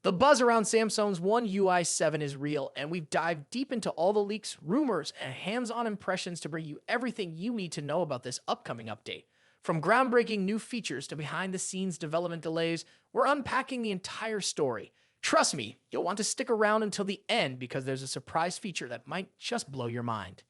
The buzz around Samsung's One UI 7 is real, and we've dived deep into all the leaks, rumors, and hands-on impressions to bring you everything you need to know about this upcoming update. From groundbreaking new features to behind-the-scenes development delays, we're unpacking the entire story. Trust me, you'll want to stick around until the end because there's a surprise feature that might just blow your mind.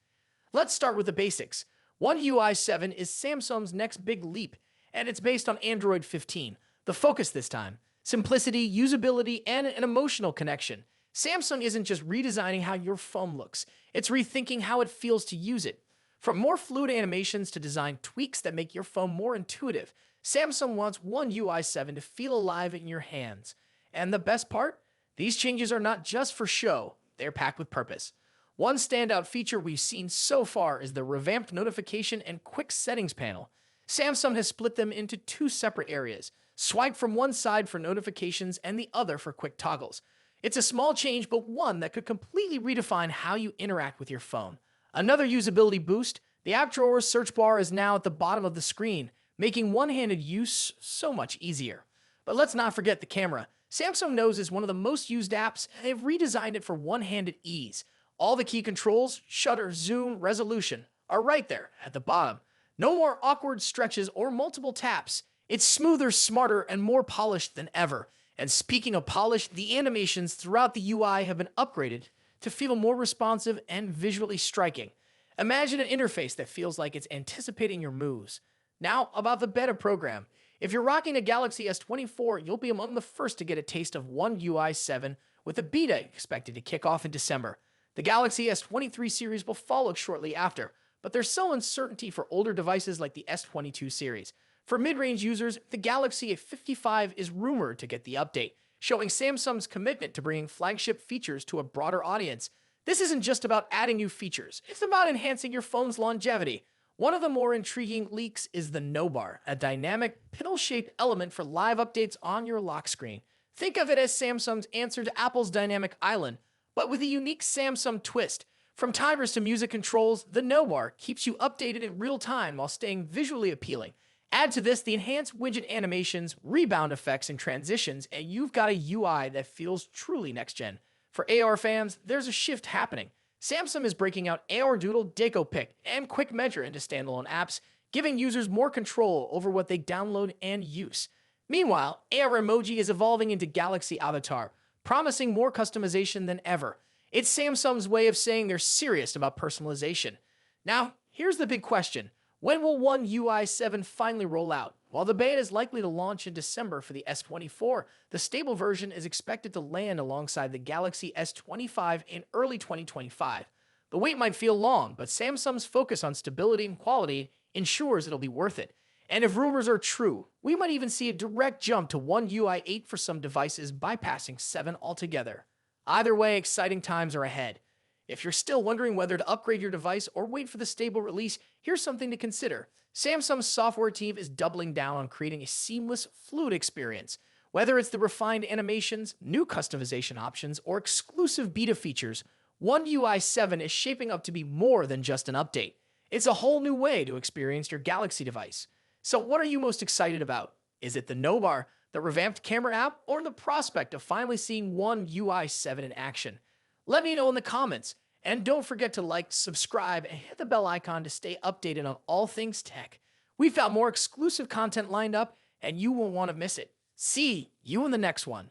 Let's start with the basics. One UI 7 is Samsung's next big leap, and it's based on Android 15. The focus this time: simplicity, usability, and an emotional connection. Samsung isn't just redesigning how your phone looks, it's rethinking how it feels to use it. From more fluid animations to design tweaks that make your phone more intuitive, Samsung wants One UI 7 to feel alive in your hands. And the best part? These changes are not just for show, they're packed with purpose. One standout feature we've seen so far is the revamped notification and quick settings panel. Samsung has split them into two separate areas: swipe from one side for notifications and the other for quick toggles. It's a small change, but one that could completely redefine how you interact with your phone. Another usability boost: the app drawer search bar is now at the bottom of the screen, making one-handed use so much easier. But let's not forget the camera. Samsung knows is one of the most used apps, and they've redesigned it for one-handed ease. All the key controls, shutter, zoom, resolution, are right there at the bottom. No more awkward stretches or multiple taps. It's smoother, smarter, and more polished than ever. And speaking of polish, the animations throughout the UI have been upgraded to feel more responsive and visually striking. Imagine an interface that feels like it's anticipating your moves. Now, about the beta program. If you're rocking a Galaxy S24, you'll be among the first to get a taste of One UI 7, with a beta expected to kick off in December. The Galaxy S23 series will follow shortly after, but there's still uncertainty for older devices like the S22 series. For mid-range users, the Galaxy A55 is rumored to get the update, showing Samsung's commitment to bringing flagship features to a broader audience. This isn't just about adding new features, it's about enhancing your phone's longevity. One of the more intriguing leaks is the No Bar, a dynamic, piddle-shaped element for live updates on your lock screen. Think of it as Samsung's answer to Apple's Dynamic Island, but with a unique Samsung twist. From timers to music controls, the No Bar keeps you updated in real time while staying visually appealing. Add to this the enhanced widget animations, rebound effects, and transitions, and you've got a UI that feels truly next-gen. For AR fans, there's a shift happening. Samsung is breaking out AR Doodle, Deco Pick, and Quick Measure into standalone apps, giving users more control over what they download and use. Meanwhile, AR Emoji is evolving into Galaxy Avatar, promising more customization than ever. It's Samsung's way of saying they're serious about personalization. Now, here's the big question. When will One UI 7 finally roll out? While the beta is likely to launch in December for the S24, the stable version is expected to land alongside the Galaxy S25 in early 2025. The wait might feel long, but Samsung's focus on stability and quality ensures it'll be worth it. And if rumors are true, we might even see a direct jump to One UI 8 for some devices, bypassing 7 altogether. Either way, exciting times are ahead. If you're still wondering whether to upgrade your device or wait for the stable release, here's something to consider. Samsung's software team is doubling down on creating a seamless, fluid experience. Whether it's the refined animations, new customization options, or exclusive beta features, One UI 7 is shaping up to be more than just an update. It's a whole new way to experience your Galaxy device. So what are you most excited about? Is it the No Bar, the revamped camera app, or the prospect of finally seeing One UI 7 in action? Let me know in the comments. And don't forget to like, subscribe, and hit the bell icon to stay updated on all things tech. We've got more exclusive content lined up, and you won't want to miss it. See you in the next one.